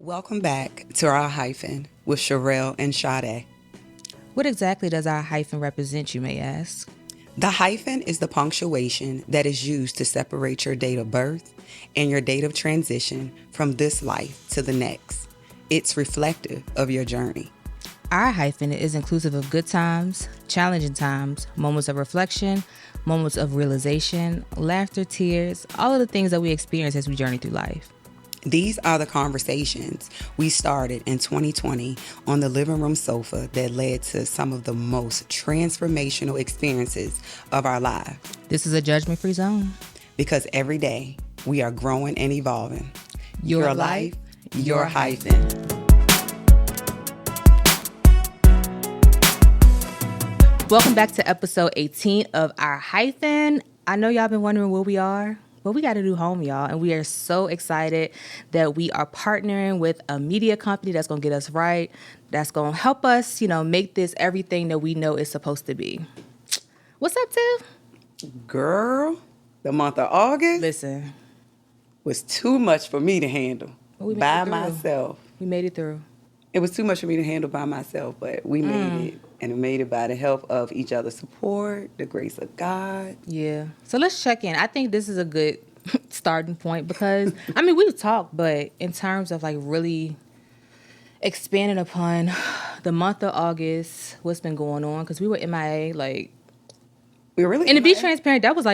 Welcome back to Our Hyphen with Cherelle and Sade. What exactly does our hyphen represent, you may ask? The hyphen is the punctuation that is used to separate your date of birth and your date of transition from this life to the next. It's reflective of your journey. Our hyphen is inclusive of good times, challenging times, moments of reflection, moments of realization, laughter, tears, all of the things that we experience as we journey through life. These are the conversations we started in 2020 on the living room sofa that led to some of the most transformational experiences of our lives. This is a judgment-free zone. Because every day we are growing and evolving. Your life, your hyphen. Welcome back to episode 18 of Our Hyphen. I know y'all been wondering where we are. Well, we got a new home, y'all, and we are so excited that we are partnering with a media company that's going to get us right, that's going to help us, make this everything that we know it's supposed to be. What's up, Tiff? Girl, the month of August Listen, was too much for me to handle we made by it through. myself. We made it through. It was too much for me to handle by myself, but we made it. And we made it by the help of each other's support, the grace of God. Yeah. So let's check in. I think this is a good starting point because, we've talked, but in terms of really expanding upon the month of August, what's been going on, because we were MIA, We were really and to be MIA. transparent, that was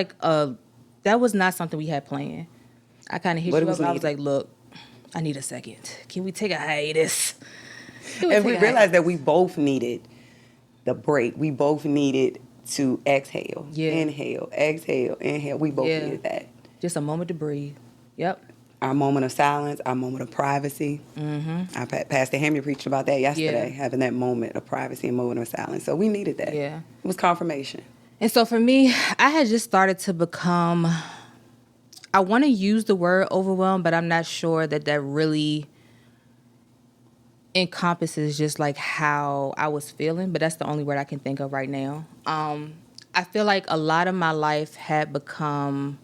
that was not something we had planned. I kind of hit But you it up. was I was needed. like, look, I need a second. Can we take a hiatus? And we realized that we both needed the break. We both needed to exhale, Yeah. inhale, exhale, inhale. We both needed that. Just a moment to breathe. Yep. Our moment of silence, our moment of privacy. Mm-hmm. Our Pastor Henry preached about that yesterday, having that moment of privacy and moment of silence. So we needed that. Yeah. It was confirmation. And so for me, I had just started to become, I want to use the word overwhelmed, but I'm not sure that really encompasses just how I was feeling, but that's the only word I can think of right now. I feel like a lot of my life had become,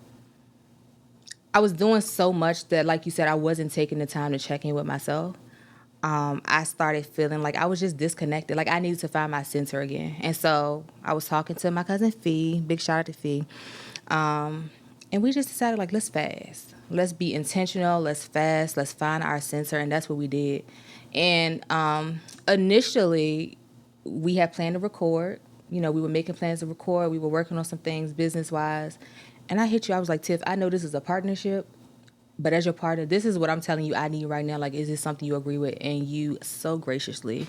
I was doing so much that, like you said, I wasn't taking the time to check in with myself. I started feeling like I was just disconnected. Like I needed to find my center again. And so I was talking to my cousin Fee, big shout out to Fee. And we just decided let's fast. Let's be intentional. Let's fast. Let's find our center. And that's what we did. And initially we had planned to record. We were making plans to record. We were working on some things business-wise. And I hit you. I was like, Tiff, I know this is a partnership. But as your partner, this is what I'm telling you I need right now. Is this something you agree with? And you so graciously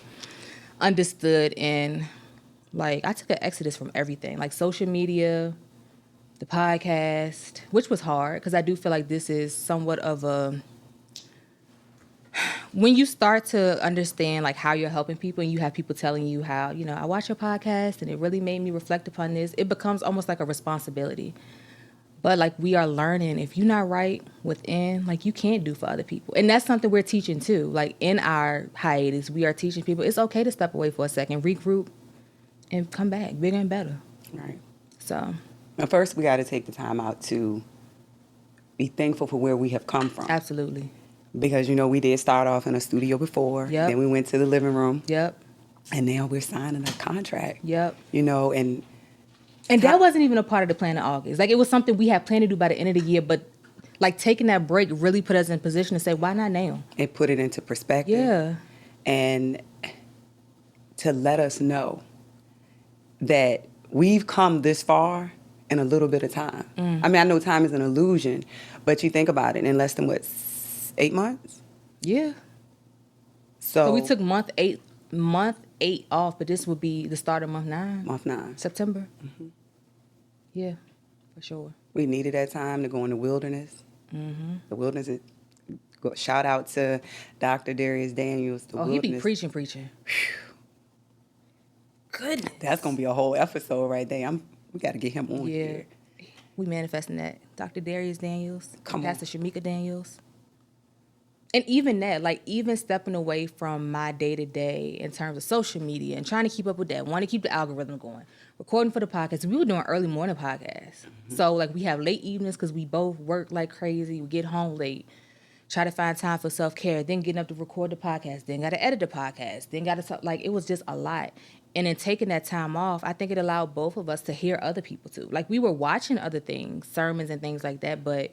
understood. And I took an exodus from everything, social media, the podcast, which was hard because I do feel like this is somewhat of a, when you start to understand how you're helping people and you have people telling you how, I watch your podcast and it really made me reflect upon this, it becomes almost like a responsibility. But we are learning, if you're not right within, you can't do for other people. And that's something we're teaching too. In our hiatus, we are teaching people it's okay to step away for a second, regroup, and come back bigger and better. Right. So. Now, first, we got to take the time out to be thankful for where we have come from. Absolutely. Because, we did start off in a studio before. Yep. Then we went to the living room. Yep. And now we're signing a contract. Yep. And that wasn't even a part of the plan in August. It was something we had planned to do by the end of the year, but taking that break really put us in position to say, why not now? It put it into perspective. Yeah. And to let us know that we've come this far in a little bit of time. I know time is an illusion, but you think about it, in less than 8 months? Yeah. So we took month eight off, but this would be the start of month 9. Month 9. September. Mm-hmm. Yeah, for sure. We needed that time to go in the wilderness. Mm-hmm. The wilderness is, shout out to Dr. Darius Daniels. He be preaching. Goodness. That's going to be a whole episode right there. We got to get him on here. We manifesting that. Dr. Darius Daniels. Pastor Shamika Daniels. And even that, even stepping away from my day-to-day in terms of social media and trying to keep up with that, want to keep the algorithm going, recording for the podcast. We were doing early morning podcasts. Mm-hmm. So, we have late evenings because we both work like crazy. We get home late. try to find time for self-care, then getting up to record the podcast, then got to edit the podcast, then got to talk. Like, it was just a lot. And in taking that time off, I think it allowed both of us to hear other people too. Like, we were watching other things, sermons and things like that, but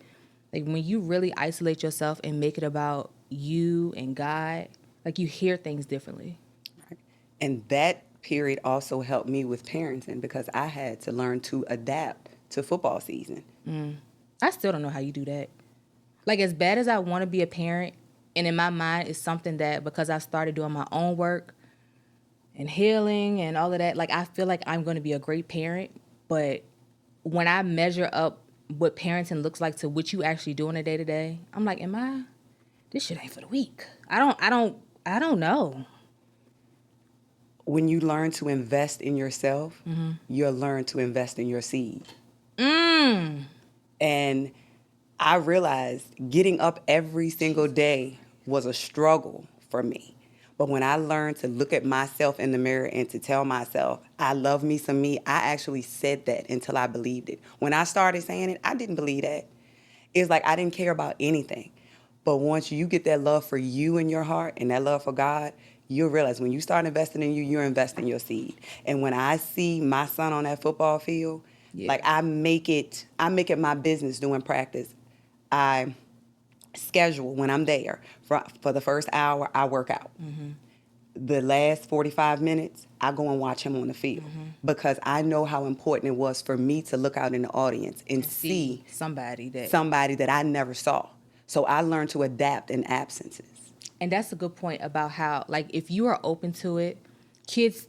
like when you really isolate yourself and make it about you and God, like, you hear things differently. Right. And that period also helped me with parenting because I had to learn to adapt to football season. I still don't know how you do that. Like, as bad as I want to be a parent, and in my mind, it's something that because I started doing my own work and healing and all of that, like, I feel like I'm going to be a great parent. But when I measure up what parenting looks like to what you actually do on a day to day, I'm like, this shit ain't for the weak. I don't know. When you learn to invest in yourself, you'll learn to invest in your seed. And I realized getting up every single day was a struggle for me. But when I learned to look at myself in the mirror and to tell myself, I love me some me, I actually said that until I believed it. When I started saying it, I didn't believe that. It's like I didn't care about anything. But once you get that love for you in your heart and that love for God, you'll realize when you start investing in you, you're investing your seed. And when I see my son on that football field, like I make it my business doing practice. I schedule when I'm there. For the first hour, I work out. The last 45 minutes, I go and watch him on the field because I know how important it was for me to look out in the audience and see somebody that I never saw. So I learned to adapt in absences. And that's a good point about how, like, if you are open to it, kids,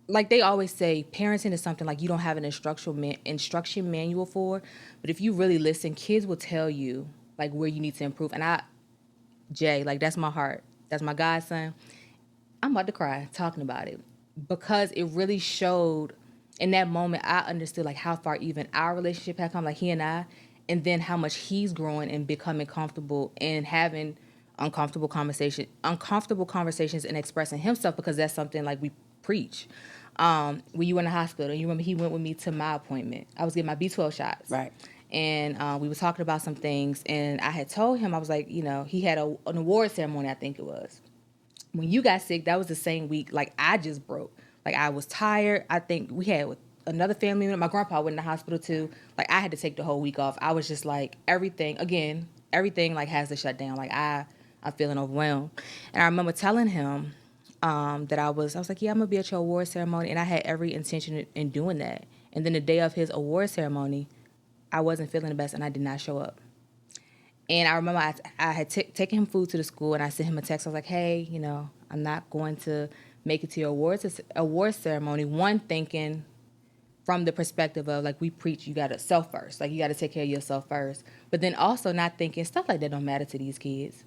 like they always say, parenting is something like you don't have an instruction manual for. But if you really listen, kids will tell you, like, where you need to improve. And Jay, like, that's my heart. That's my godson. I'm about to cry talking about it because it really showed in that moment. I understood, like, how far even our relationship had come, like he and I, and then how much he's growing and becoming comfortable and having uncomfortable conversations and expressing himself, because that's something like we preach. When you were in the hospital, you remember he went with me to my appointment. I was getting my B12 shots. Right. And we were talking about some things, and I had told him, I was like, you know, he had an award ceremony, I think it was. When you got sick, that was the same week, like, I just broke. Like, I was tired. I think we had with another family member. My grandpa went in the hospital, too. Like, I had to take the whole week off. I was just like, everything, like, has to shut down. Like, I'm feeling overwhelmed. And I remember telling him that I was like, yeah, I'm going to be at your award ceremony. And I had every intention in doing that. And then the day of his award ceremony, I wasn't feeling the best, and I did not show up. And I remember I had taken him food to the school, and I sent him a text. I was like, hey, you know, I'm not going to make it to your awards ceremony. One, thinking from the perspective of, like, we preach, you got to self first. Like, you got to take care of yourself first. But then also not thinking stuff like that don't matter to these kids.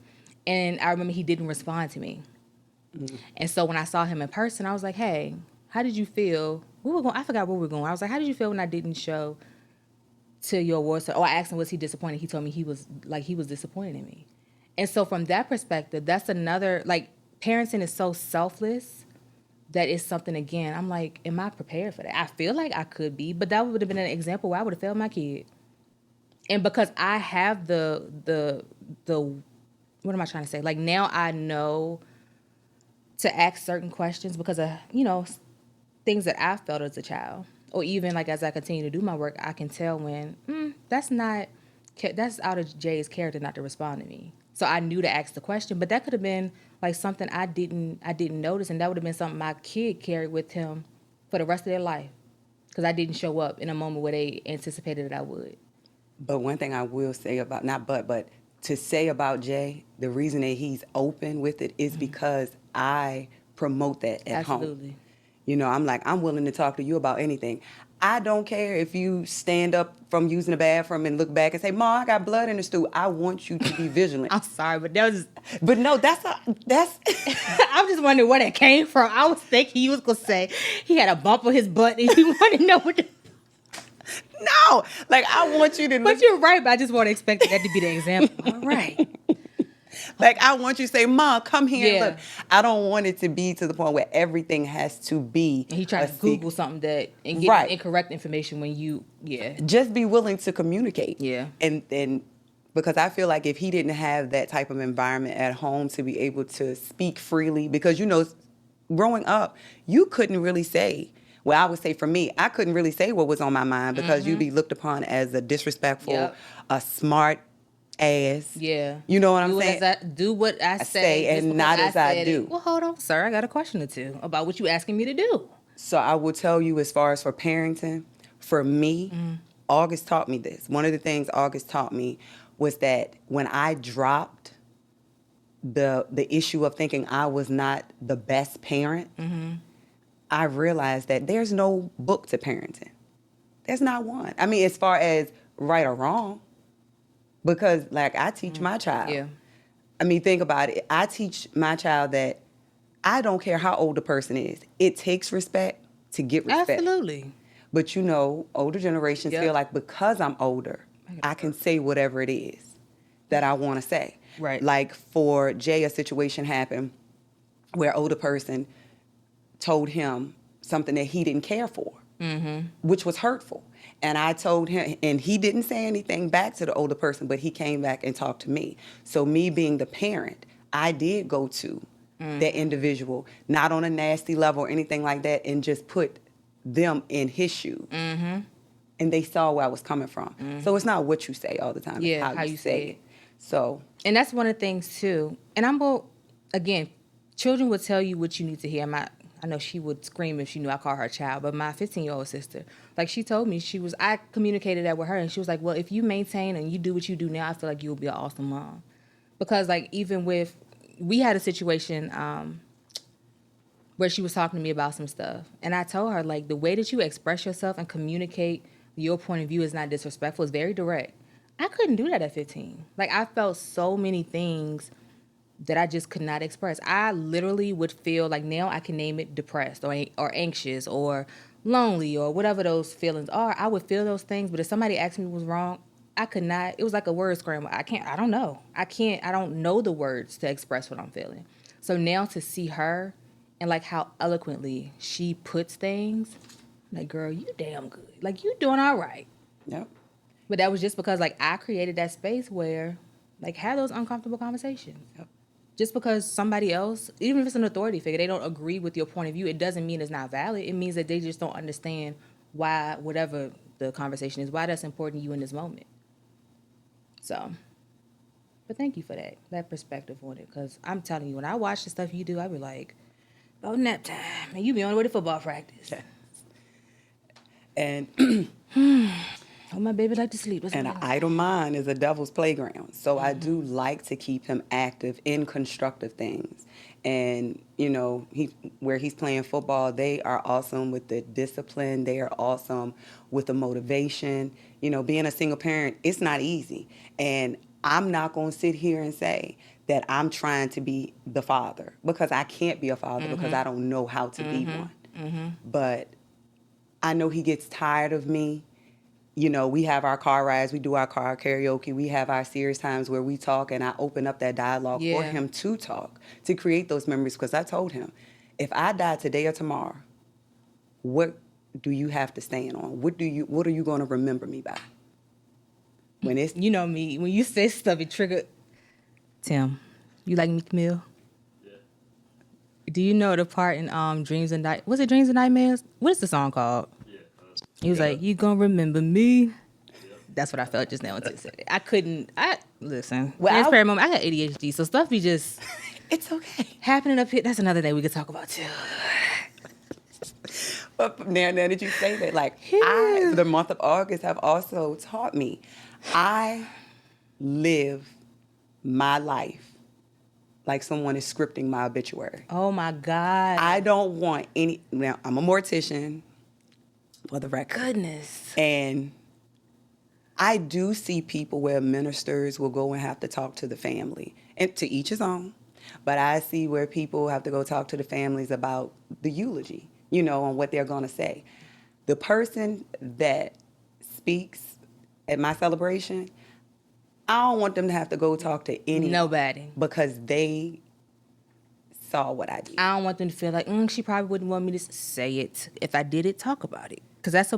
And I remember he didn't respond to me. Mm-hmm. And so when I saw him in person, I was like, hey, how did you feel? I forgot where we were going. I was like, how did you feel when I didn't show to your awards? I asked him, was he disappointed? He told me he was disappointed in me. And so from that perspective, that's another, like, parenting is so selfless that it's something, again, I'm like, am I prepared for that? I feel like I could be, but that would have been an example where I would have failed my kid. And because I have the what am I trying to say? Like, now I know to ask certain questions because of, you know, things that I felt as a child. Or even, like, as I continue to do my work, I can tell when that's out of Jay's character not to respond to me. So I knew to ask the question, but that could have been like something I didn't notice, and that would have been something my kid carried with him for the rest of their life because I didn't show up in a moment where they anticipated that I would. But one thing I will say about but to say about Jay, the reason that he's open with it is because I promote that at home. Absolutely. You know, I'm like, I'm willing to talk to you about anything. I don't care if you stand up from using the bathroom and look back and say, Ma, I got blood in the stool. I want you to be vigilant. I'm sorry, but that was... But no, that's... I'm just wondering where that came from. I was thinking he was going to say he had a bump on his butt and he wanted to know what the... No, like, I want you to... But you're right, but I just want to expect that to be the example. All right. Like, I want you to say, Mom, come here and look. I don't want it to be to the point where everything has to be... And he tried to Google something and get incorrect information when you... Yeah. Just be willing to communicate. Yeah. And Because I feel like if he didn't have that type of environment at home to be able to speak freely, because, growing up, you couldn't really say, well, I would say for me, I couldn't really say what was on my mind because you'd be looked upon as a disrespectful, Yep. a smart ass. Yeah. You know what I'm saying? Do what I say just and because not as I said do. it. Well, hold on, sir. I got a question or two about what you asking me to do. So I will tell you, as far as for parenting, for me, August taught me this. One of the things August taught me was that when I dropped the issue of thinking I was not the best parent, I realized that there's no book to parenting. There's not one. I mean, as far as right or wrong, because like I teach my child. Yeah. I mean, think about it. I teach my child that I don't care how old the person is. It takes respect to get respect. Absolutely. But older generations Yep. feel like because I'm older, I can say whatever it is that I want to say. Right. Like for Jay, a situation happened where an older person told him something that he didn't care for, which was hurtful. And I told him, and he didn't say anything back to the older person, but he came back and talked to me. So me being the parent, I did go to that individual, not on a nasty level or anything like that, and just put them in his shoes. And they saw where I was coming from. So it's not what you say all the time. Yeah, it's how you say it. So, and that's one of the things too. And again, children will tell you what you need to hear. I know she would scream if she knew I called her a child, but my 15-year-old sister, like she told me, I communicated that with her, and she was like, well, if you maintain and you do what you do now, I feel like you'll be an awesome mom. Because like we had a situation where she was talking to me about some stuff, and I told her like the way that you express yourself and communicate your point of view is not disrespectful, it's very direct. I couldn't do that at 15. Like I felt so many things that I just could not express. I literally would feel like now I can name it depressed or anxious or lonely or whatever those feelings are. I would feel those things, but if somebody asked me what was wrong, I could not. It was like a word scramble. I don't know. I don't know the words to express what I'm feeling. So now to see her and like how eloquently she puts things, like, girl, you damn good. Like you doing all right. yep. But that was just because like I created that space where like have those uncomfortable conversations. Yep. Just because somebody else, even if it's an authority figure, they don't agree with your point of view, it doesn't mean it's not valid. It means that they just don't understand why, whatever the conversation is, why that's important to you in this moment. So, but thank you for that perspective on it. Because I'm telling you, when I watch the stuff you do, I be like, oh, nap time. And you be on the way to football practice. Yeah. And oh, my baby like to sleep. an idle mind is a devil's playground. So I do like to keep him active in constructive things. And, where he's playing football, they are awesome with the discipline. They are awesome with the motivation. Being a single parent, it's not easy. And I'm not going to sit here and say that I'm trying to be the father because I can't be a father because I don't know how to be one. But I know he gets tired of me. We have our car rides, we do our car karaoke, we have our serious times where we talk, and I open up that dialogue for him to talk, to create those memories, because I told him, if I die today or tomorrow, what do you have to stand on? What are you going to remember me by? When it's You know me, when you say stuff, it triggered. Tim, you like Meek Mill? Yeah. Do you know the part in Dreams and was it Dreams and Nightmares? What is the song called? Yeah. He was like, you gonna remember me? That's what I felt just now until you said it. Listen. Well, Transparent moment. I got ADHD, so stuff be just it's okay. happening up here. That's another day we could talk about too. But now that you say that, like, the month of August have also taught me, I live my life like someone is scripting my obituary. Oh my God. I don't want now I'm a mortician, for the record. Goodness. And I do see people where ministers will go and have to talk to the family, and to each his own. But I see where people have to go talk to the families about the eulogy, on what they're going to say. The person that speaks at my celebration, I don't want them to have to go talk to anyone. Nobody. Because they saw what I did. I don't want them to feel like, she probably wouldn't want me to say it. If I did it, talk about it. Because that's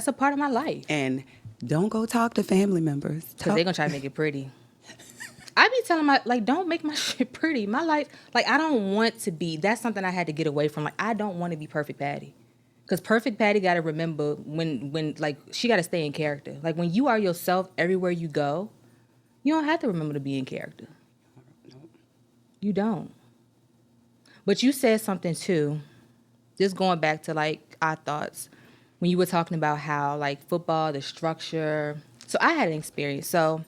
a part of my life. And don't go talk to family members. Because they're going to try to make it pretty. I be telling my, like, don't make my shit pretty. My life, like, I don't want to be, that's something I had to get away from. Like, I don't want to be perfect Patty. Because perfect Patty got to remember when, like, she got to stay in character. Like, when you are yourself everywhere you go, you don't have to remember to be in character. You don't. But you said something, too, just going back to, like, our thoughts, when you were talking about how, like, football, the structure. So I had an experience. So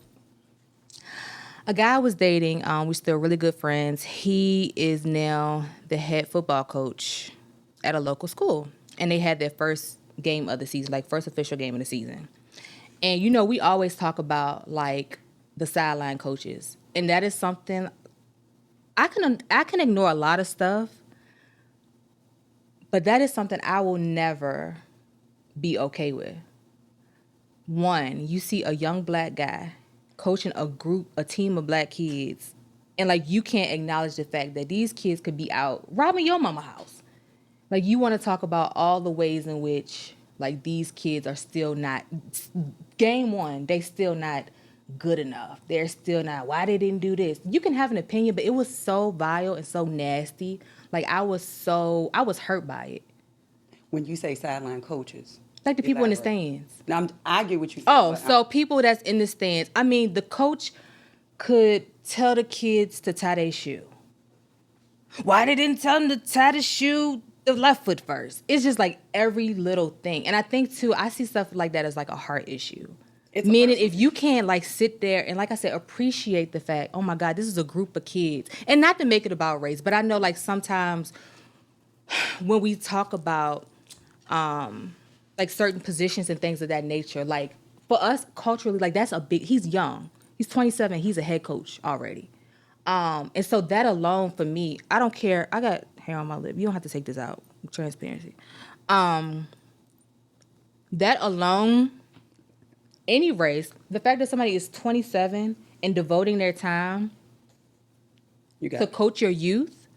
a guy I was dating, we're still really good friends. He is now the head football coach at a local school. And they had their first game of the season, like first official game of the season. And, you know, we always talk about, like, the sideline coaches. And that is something, I can ignore a lot of stuff, but that is something I will never be okay with. One, you see a young black guy coaching a team of black kids, and, like, you can't acknowledge the fact that these kids could be out robbing your mama house. Like, you want to talk about all the ways in which, like, these kids are still not, game one, they still not good enough. They're still not, why they didn't do this. You can have an opinion, but it was so vile and so nasty. Like, I was hurt by it. When you say sideline coaches. Like the people in the elaborate. stands. Now, I get what you said. Oh, so people that's in the stands. I mean, the coach could tell the kids to tie their shoe. Why they didn't tell them to tie the shoe the left foot first? It's just like every little thing. And I think, too, I see stuff like that as like a heart issue. Meaning, if you can't, like, sit there and, like I said, appreciate the fact, oh my God, this is a group of kids. And not to make it about race, but I know, like, sometimes when we talk about like certain positions and things of that nature, like, for us culturally, like, that's a big, he's young. He's 27, he's a head coach already. And so that alone for me, I don't care. I got hair on my lip. You don't have to take this out. Transparency. That alone, any race, the fact that somebody is 27 and devoting their time to coach your youth,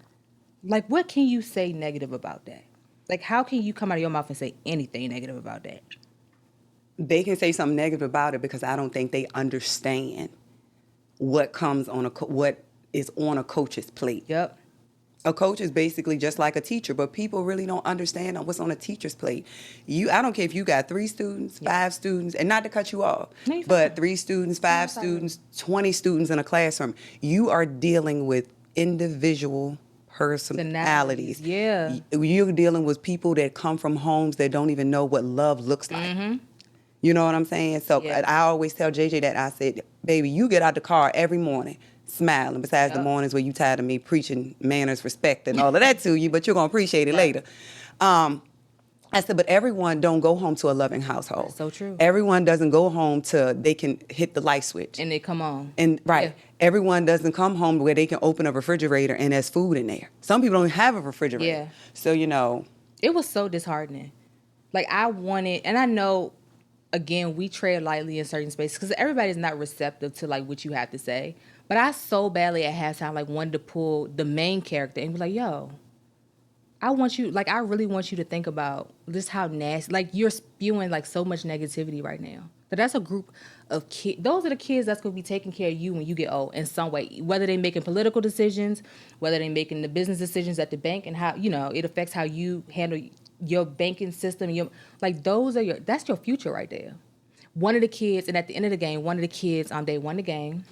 like, what can you say negative about that? Like, how can you come out of your mouth and say anything negative about that? They can say something negative about it because I don't think they understand what comes on what is on a coach's plate. Yep. A coach is basically just like a teacher, but people really don't understand what's on a teacher's plate. I don't care if you got 3 students, 5 students, and not to cut you off, but 3 students, 5 students, 20 students in a classroom. You are dealing with individual personalities. Yeah. You're dealing with people that come from homes that don't even know what love looks like. Mm-hmm. You know what I'm saying? So I always tell JJ that, I said, baby, you get out the car every morning smiling, besides the mornings where you tired of me preaching manners, respect, and all of that to you, but you're going to appreciate it later. I said, but everyone don't go home to a loving household. That's so true. Everyone doesn't go home to, they can hit the light switch. And they come on. And everyone doesn't come home where they can open a refrigerator and there's food in there. Some people don't have a refrigerator. Yeah. So, you know. It was so disheartening. Like, I wanted, and I know, again, we tread lightly in certain spaces because everybody's not receptive to, like, what you have to say. But I so badly at halftime, like, wanted to pull the main character and be like, yo, I want you, like, I really want you to think about just how nasty, like, you're spewing, like, so much negativity right now. But that's a group of kids. Those are the kids that's going to be taking care of you when you get old in some way, whether they're making political decisions, whether they're making the business decisions at the bank, and how, you know, it affects how you handle your banking system. Like, that's your future right there. One of the kids, and at the end of the game, they won the game.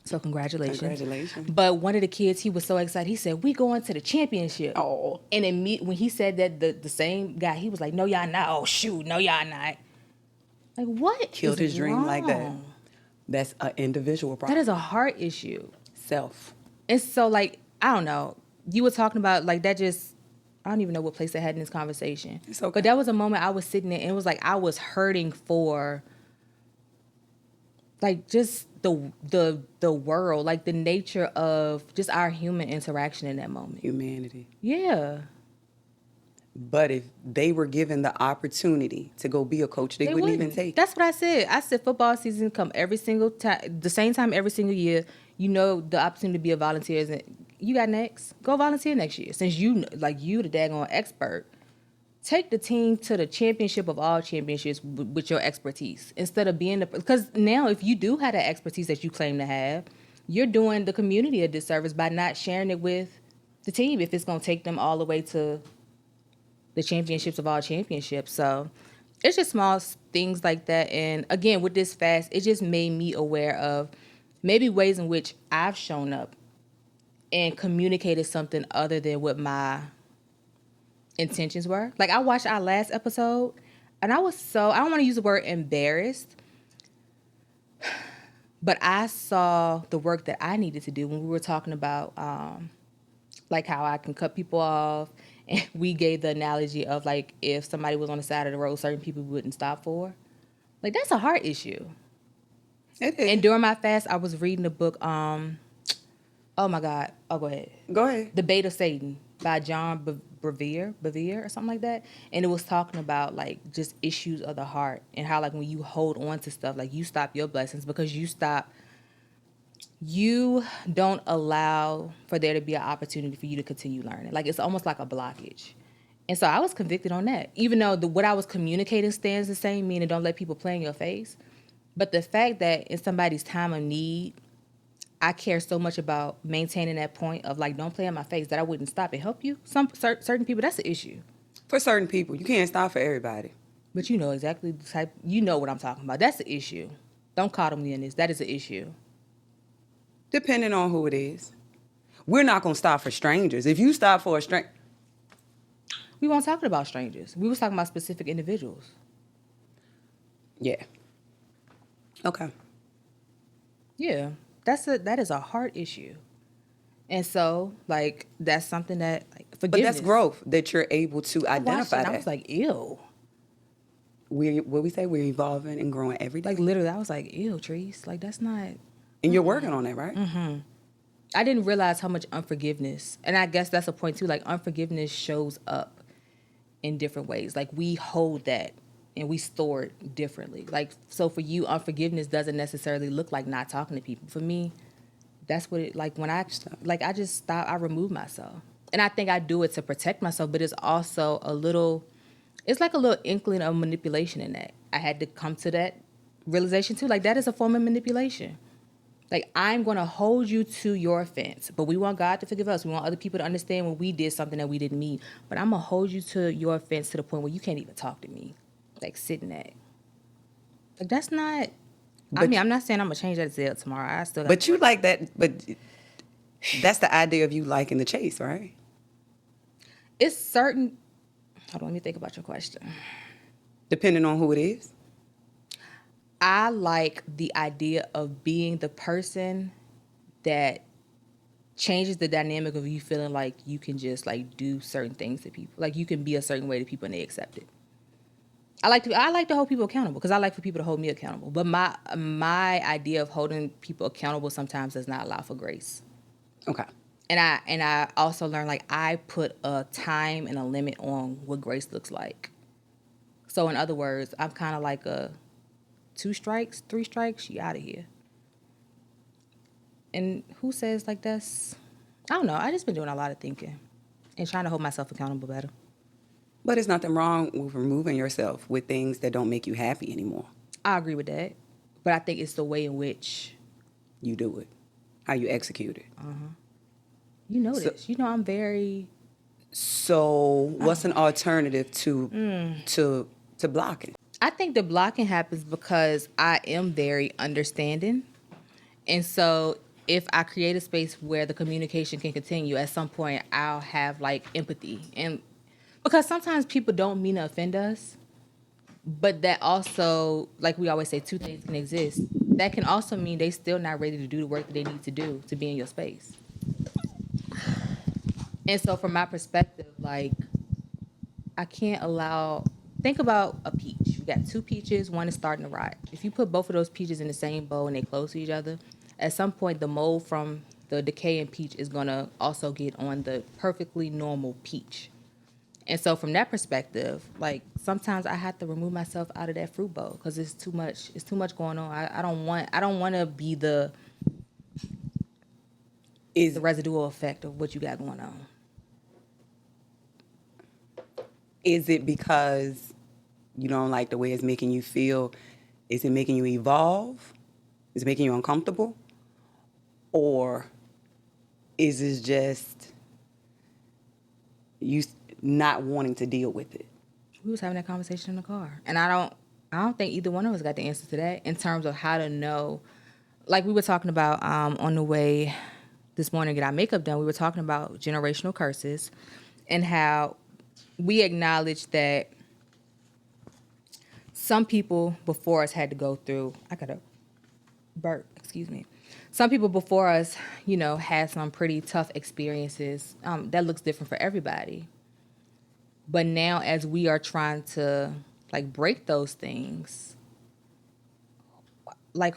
So congratulations. Congratulations. But one of the kids, he was so excited. He said, we going to the championship. Oh. And when he said that, the same guy, he was like, no, y'all not. Oh, shoot, no, y'all not. Like, what? Killed his dream like that. That's an individual problem. That is a heart issue. Self. And so, like, I don't know. You were talking about, like, that just, I don't even know what place I had in this conversation. It's okay. But that was a moment I was sitting there, and it was like I was hurting for, like, just the world, like, the nature of just our human interaction in that moment. Humanity. Yeah. But if they were given the opportunity to go be a coach, they wouldn't even take it. That's what I said. I said football season come every single time, the same time every single year. You know, the opportunity to be a volunteer. And you got next. Go volunteer next year. Since you the daggone expert, take the team to the championship of all championships with your expertise instead of being because now if you do have that expertise that you claim to have, you're doing the community a disservice by not sharing it with the team if it's going to take them all the way to the championships of all championships. So it's just small things like that. And again, with this fast, it just made me aware of maybe ways in which I've shown up and communicated something other than what my intentions were. Like, I watched our last episode and I don't want to use the word embarrassed, but I saw the work that I needed to do when we were talking about like how I can cut people off. And we gave the analogy of like if somebody was on the side of the road, certain people wouldn't stop for. Like, that's a heart issue. It is. And during my fast, I was reading the book, oh my God. Oh, go ahead. Go ahead. The Bait of Satan by John Bevere or something like that. And it was talking about like just issues of the heart and how like when you hold on to stuff, like you stop your blessings because you don't allow for there to be an opportunity for you to continue learning. Like, it's almost like a blockage. And so I was convicted on that. Even though what I was communicating stands the same, meaning don't let people play in your face. But the fact that in somebody's time of need, I care so much about maintaining that point of like, don't play in my face, that I wouldn't stop and help you. Some certain people, that's an issue. For certain people, you can't stop for everybody. But you know exactly the type, you know what I'm talking about. That's the issue. Don't coddle me in this. That is an issue. Depending on who it is. We're not going to stop for strangers. If you stop for a stranger... We weren't talking about strangers. We was talking about specific individuals. Yeah. Okay. Yeah. That is a heart issue. And so, like, that's something that, like, forgiveness. But that's growth, that you're able to identify that. I was like, ew. What we say, we're evolving and growing every day. Like, literally, I was like, ew, Trees. Like, that's not... And you're working on that, right? Mm-hmm. I didn't realize how much unforgiveness, and I guess that's a point too, like unforgiveness shows up in different ways. Like, we hold that and we store it differently. Like, so for you, unforgiveness doesn't necessarily look like not talking to people. For me, that's what it, like when I just stop, I remove myself. And I think I do it to protect myself, but it's also it's like a little inkling of manipulation in that. I had to come to that realization too. Like, that is a form of manipulation. Like, I'm going to hold you to your offense, but we want God to forgive us. We want other people to understand when we did something that we didn't mean. But I'm going to hold you to your offense to the point where you can't even talk to me. Like, sitting there. Like, that's not... I'm not saying I'm going to change that Zelle tomorrow. I still... But you like that... But that's the idea of you liking the chase, right? It's certain... Hold on, let me think about your question. Depending on who it is? I like the idea of being the person that changes the dynamic of you feeling like you can just like do certain things to people. Like, you can be a certain way to people and they accept it. I like to hold people accountable because I like for people to hold me accountable. But my idea of holding people accountable sometimes does not allow for grace. Okay. And I also learned, like, I put a time and a limit on what grace looks like. So in other words, I'm kind of like a 2 strikes, 3 strikes, you out of here. And who says like that's... I don't know. I just been doing a lot of thinking and trying to hold myself accountable better. But there's nothing wrong with removing yourself with things that don't make you happy anymore. I agree with that. But I think it's the way in which... You do it. How you execute it. You know this. You know I'm very... So what's an alternative to blocking? I think the blocking happens because I am very understanding. And so if I create a space where the communication can continue, at some point I'll have like empathy. And because sometimes people don't mean to offend us, but that also, like we always say, 2 things can exist. That can also mean they still not ready to do the work that they need to do to be in your space. And so from my perspective, like, I can't allow... Think about a peach. You got 2 peaches, one is starting to rot. If you put both of those peaches in the same bowl and they close to each other, at some point the mold from the decaying peach is going to also get on the perfectly normal peach. And so from that perspective, like, sometimes I have to remove myself out of that fruit bowl because it's too much going on. I don't want to be the residual effect of what you got going on. Is it because you don't like the way it's making you feel? Is it making you evolve? Is it making you uncomfortable? Or is this just you not wanting to deal with it? We was having that conversation in the car, and I don't think either one of us got the answer to that in terms of how to know. Like we were talking about on the way this morning to get our makeup done, we were talking about generational curses and how we acknowledge that some people before us had to go through. I got a burp. Excuse me. Some people before us, had some pretty tough experiences. That looks different for everybody. But now, as we are trying to break those things, why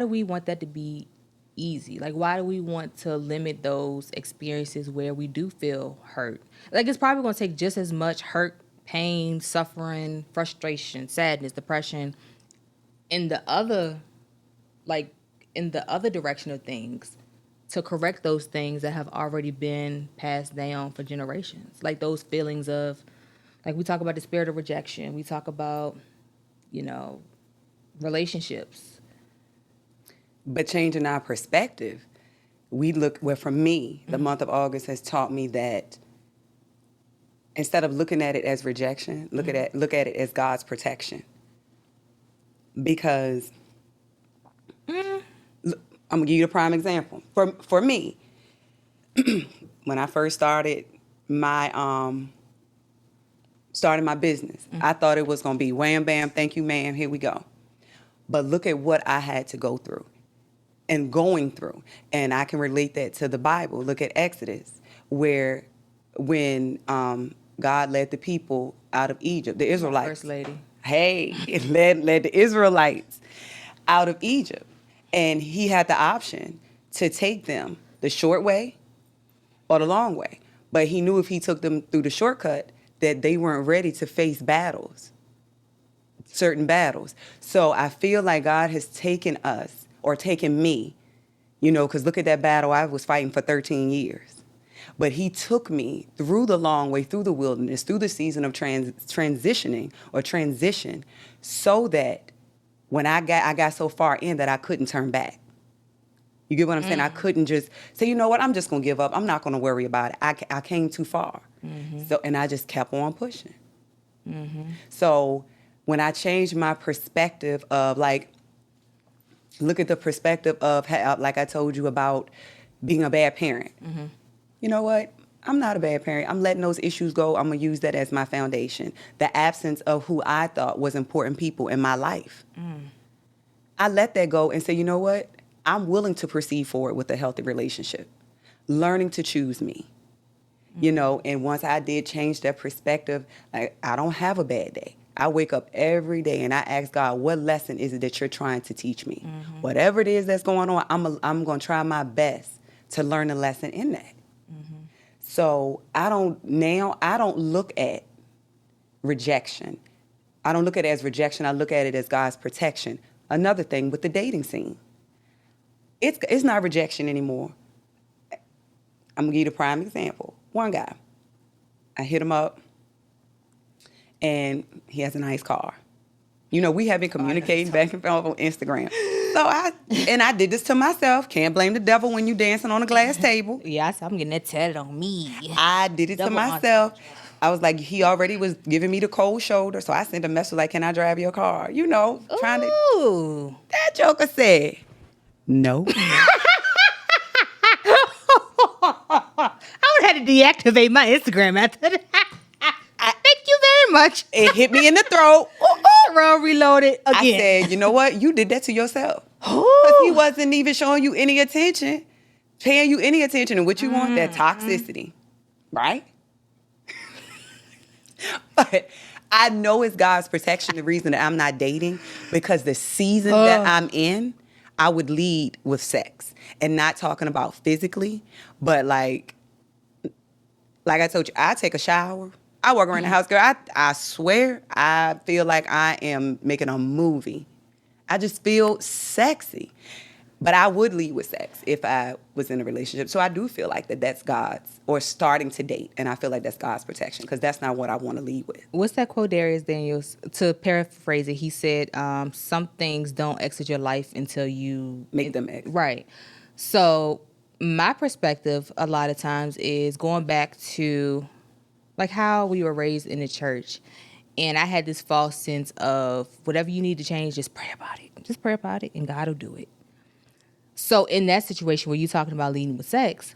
do we want that to be easy? Why do we want to limit those experiences where we do feel hurt? It's probably going to take just as much hurt, pain, suffering, frustration, sadness, depression in the other direction of things to correct those things that have already been passed down for generations. Those feelings of, we talk about the spirit of rejection. We talk about, relationships. But changing our perspective, for me, the month of August has taught me that instead of looking at it as rejection, look at it as God's protection. Because I'm gonna give you a prime example. For me, when I first started my business, I thought it was gonna be wham bam, thank you, ma'am, here we go. But look at what I had to go through and going through. And I can relate that to the Bible. Look at Exodus, where when God led the people out of Egypt, the Israelites. First lady. Hey, it led the Israelites out of Egypt. And he had the option to take them the short way or the long way. But he knew if he took them through the shortcut, that they weren't ready to face certain battles. So I feel like God has taken us, or taken me, because look at that battle I was fighting for 13 years. But he took me through the long way, through the wilderness, through the season of transition, so that when I got so far in that I couldn't turn back. You get what I'm saying? I couldn't just say, you know what, I'm just going to give up. I'm not going to worry about it. I came too far. So, and I just kept on pushing. So when I changed my perspective of look at the perspective of how, like I told you about being a bad parent. You know what? I'm not a bad parent. I'm letting those issues go. I'm going to use that as my foundation. The absence of who I thought was important people in my life. I let that go and say, you know what? I'm willing to proceed forward with a healthy relationship. Learning to choose me. And once I did change that perspective, I don't have a bad day. I wake up every day and I ask God, what lesson is it that you're trying to teach me? Whatever it is that's going on, I'm going to try my best to learn a lesson in that. So I don't look at rejection. I don't look at it as rejection. I look at it as God's protection. Another thing with the dating scene. It's not rejection anymore. I'm going to give you the prime example. One guy, I hit him up, and he has a nice car. We have been communicating back and forth on Instagram. So I did this to myself. Can't blame the devil when you dancing on a glass table. Yes, I'm getting that tatted on me. I did it to myself. I was like, he already was giving me the cold shoulder, so I sent a message like, can I drive your car? Trying to. Ooh. That joker said, no. I would have to deactivate my Instagram after that. Thank you very much. It hit me in the throat. Reloaded again. I said, you know what? You did that to yourself. Because he wasn't even showing you any attention, paying you any attention. And what you want, that toxicity. Right? But I know it's God's protection, the reason that I'm not dating, because the season that I'm in, I would lead with sex. And not talking about physically, but like I told you, I take a shower. I walk around the house, girl. I swear, I feel like I am making a movie. I just feel sexy. But I would lead with sex if I was in a relationship. So I do feel like that's God's, or starting to date. And I feel like that's God's protection, because that's not what I want to lead with. What's that quote, Darius Daniels? To paraphrase it, he said, some things don't exit your life until you Make them exit. Right. So my perspective a lot of times is going back to like how we were raised in the church. And I had this false sense of whatever you need to change, just pray about it. Just pray about it and God will do it. So in that situation where you're talking about leading with sex,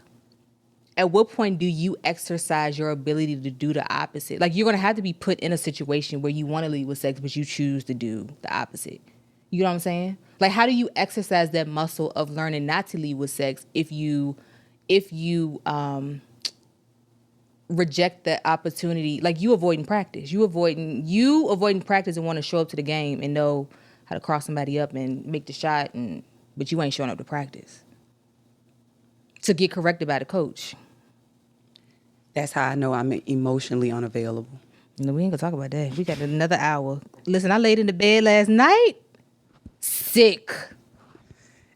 at what point do you exercise your ability to do the opposite? Like, you're going to have to be put in a situation where you want to lead with sex, but you choose to do the opposite. You know what I'm saying? Like, how do you exercise that muscle of learning not to lead with sex if you reject the opportunity? Like, you avoiding practice. You avoiding practice and want to show up to the game and know how to cross somebody up and make the shot, but you ain't showing up to practice to get corrected by the coach. That's how I know I'm emotionally unavailable. No, we ain't gonna talk about that. We got another hour. Listen, I laid in the bed last night, sick.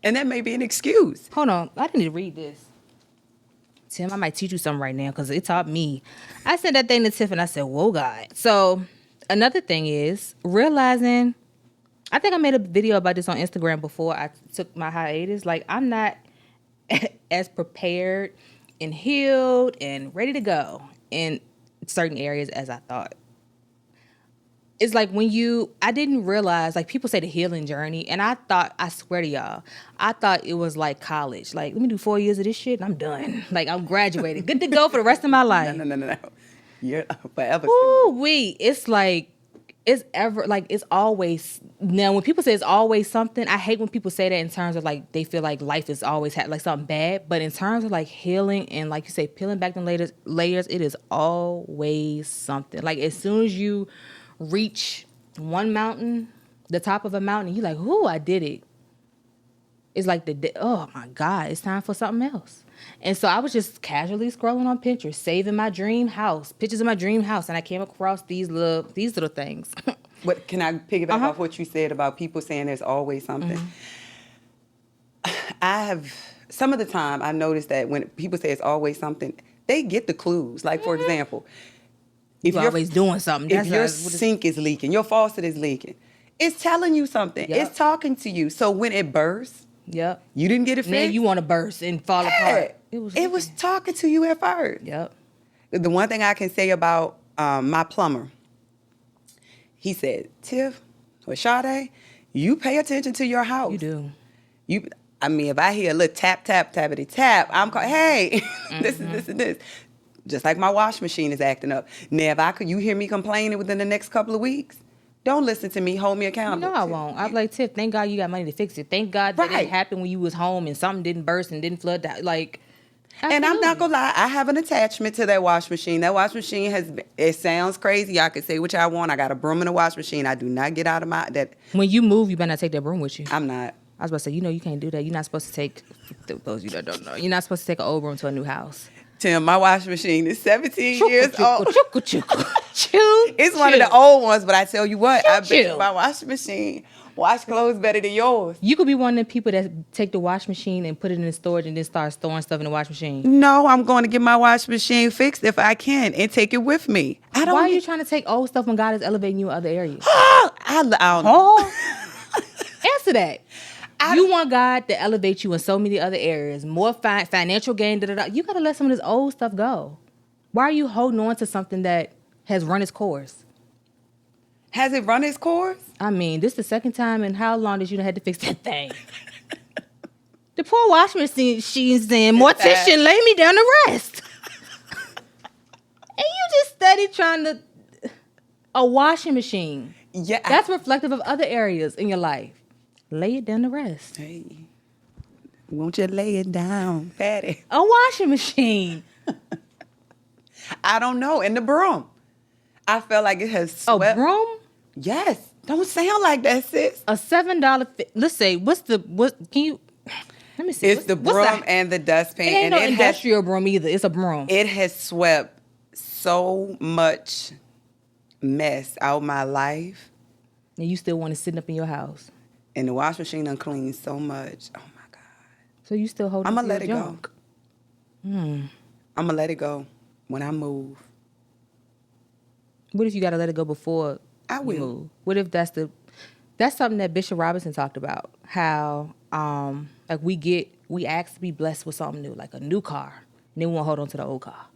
And that may be an excuse. Hold on, I need to read this. Tim, I might teach you something right now because it taught me. I sent that thing to Tiff and I said, whoa, God. So another thing is realizing, I think I made a video about this on Instagram before I took my hiatus. Like, I'm not as prepared and healed and ready to go in certain areas as I thought. It's like I didn't realize, like, people say the healing journey, and I swear to y'all, I thought it was like college. Like, let me do 4 years of this shit and I'm done. Like, I'm graduated. Good to go for the rest of my life. No. You're forever. Ooh-wee. It's like, it's always, now when people say it's always something, I hate when people say that in terms of like, they feel like life is always like something bad, but in terms of like healing and like you say, peeling back the layers, it is always something. Like, as soon as you reach one mountain, the top of a mountain, you're like, ooh, I did it. It's like oh my God, it's time for something else. And so I was just casually scrolling on Pinterest, saving my dream house, pictures of my dream house, and I came across these little things. What can I piggyback off what you said about people saying there's always something? Some of the time I noticed that when people say it's always something, they get the clues. Like, for example, if you're always doing something, if your sink is leaking, your faucet is leaking, it's telling you something. Yep. It's talking to you. So when it bursts, yep, you didn't get it fixed. Now you want to burst and fall apart. It was talking to you at first. Yep. The one thing I can say about my plumber, he said, Tiff or Sade, you pay attention to your house. You do. If I hear a little tap, tap, tappity, tap, I'm calling, hey, this is this and this. Just like my wash machine is acting up. Now, you hear me complaining within the next couple of weeks, don't listen to me. Hold me accountable. No, I won't. I'm like, Tiff, thank God you got money to fix it. Thank God that it happened when you was home and something didn't burst and didn't flood. Like, absolutely. And I'm not going to lie. I have an attachment to that wash machine. That wash machine it sounds crazy. Y'all can say what y'all want. I got a broom in the wash machine. I do not get out of that. When you move, you better not take that broom with you. I'm not. I was about to say, you can't do that. You're not supposed to take, those you that don't know, you're not supposed to take an old broom to a new house. Tim, my washing machine is 17 years old. It's one of the old ones, but I tell you what, I bet my washing machine wash clothes better than yours. You could be one of the people that take the wash machine and put it in the storage and then start storing stuff in the wash machine. No, I'm going to get my washing machine fixed if I can and take it with me. Why are you trying to take old stuff when God is elevating you in other areas? I don't know. Answer that. You want God to elevate you in so many other areas, more financial gain, You got to let some of this old stuff go. Why are you holding on to something that has run its course? Has it run its course? I mean, this is the second time in how long did you had to fix that thing? The poor washing machine, she's saying, mortician, lay me down to rest. And you just steady trying to... A washing machine. Yeah. That's reflective of other areas in your life. Lay it down to rest. Hey, won't you lay it down, Patty? A washing machine. I don't know. And the broom. I felt like it has swept. A broom? Yes. Don't sound like that, sis. A $7. Let's say, can you... Let me see. It's the broom and the dustpan. It ain't no industrial broom either. It's a broom. It has swept so much mess out my life. And you still want to sit up in your house. And the wash machine uncleans so much. Oh, my God. So you still hold on to your junk? I'm going to let it go when I move. What if you got to let it go before I will. you move? What if that's something that Bishop Robinson talked about, how Like we ask to be blessed with something new, like a new car, and then we want to hold on to the old car.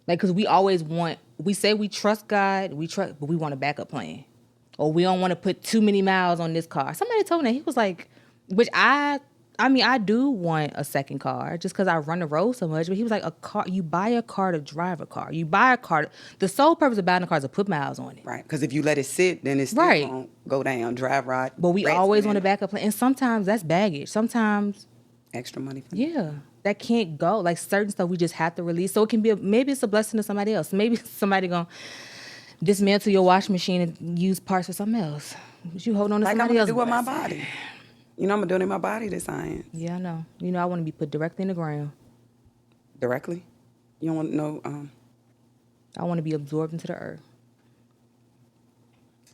Like, because we say we trust God, but we want a backup plan. Or we don't want to put too many miles on this car. Somebody told me that. He was like, which I do want a second car just because I run the road so much. But he was like, a car, you buy a car to drive a car. You buy a car. The sole purpose of buying a car is to put miles on it. Right. Because if you let it sit, then it's still Right. going to go down, drive right. But we always want a backup plan. And sometimes that's baggage. Sometimes, extra money for that. yeah, that can't go. Like certain stuff we just have to release. So it can be, maybe it's a blessing to somebody else. Maybe somebody going to dismantle your washing machine and use parts for something else. But you hold on to Like I'm somebody going else. to do with my body. You know, I'm going to do it in my body, this science. Yeah, I know. You know, I want to be put directly in the ground. Directly? You don't want to know... I want to be absorbed into the earth.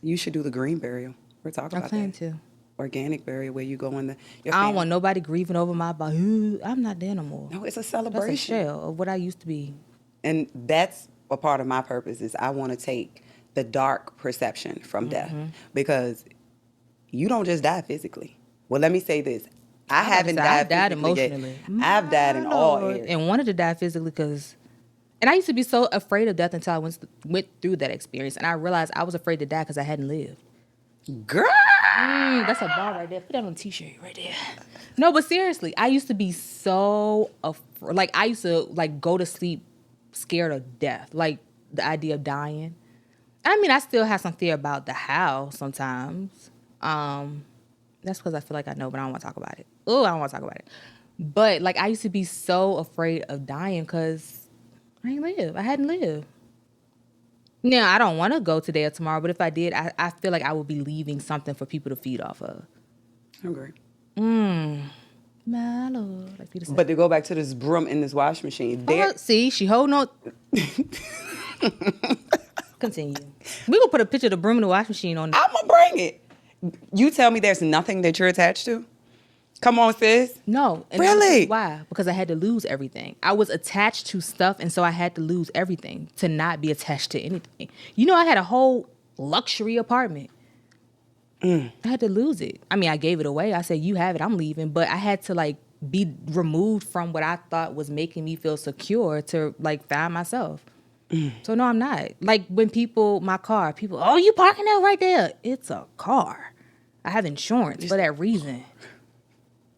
You should do the green burial. We're talking about that. I plan to. Organic burial where you go in your I don't want nobody grieving over my body. Ooh, I'm not there no more. No, it's a That's celebration. a shell of what I used to be. And that's a part of my purpose is I want to take the dark perception from death. Because you don't just die physically. Well, let me say this. I haven't died emotionally. I've died in all areas. And wanted to die physically because... And I used to be so afraid of death until I went through that experience. And I realized I was afraid to die because I hadn't lived. Girl! That's a bar right there. Put that on a t-shirt right there. No, but seriously, I used to be so... Like, I used to, like, go to sleep scared of death. Like, the idea of dying. I mean, I still have some fear about the how sometimes. That's because I feel like I know, but I don't want to talk about it. Oh, I don't want to talk about it. But, like, I used to be so afraid of dying because I ain't live. I hadn't lived. Now, I don't want to go today or tomorrow, but if I did, I feel like I would be leaving something for people to feed off of. I agree. My Lord. Like Peter said. But to go back to this broom in this washing machine. See, she holding on. Continue. We gonna put a picture of the broom in the washing machine on. I'm going to bring it. You tell me there's nothing that you're attached to? Come on, sis. No. And Really? Why? Because I had to lose everything. I was attached to stuff, and so I had to lose everything to not be attached to anything. You know, I had a whole luxury apartment. I had to lose it. I mean, I gave it away. I said, you have it, I'm leaving. But I had to, like, be removed from what I thought was making me feel secure to, like, find myself. So, no, I'm not. Like, when my car, people, oh, you parking out right there. It's a car. I have insurance for that reason.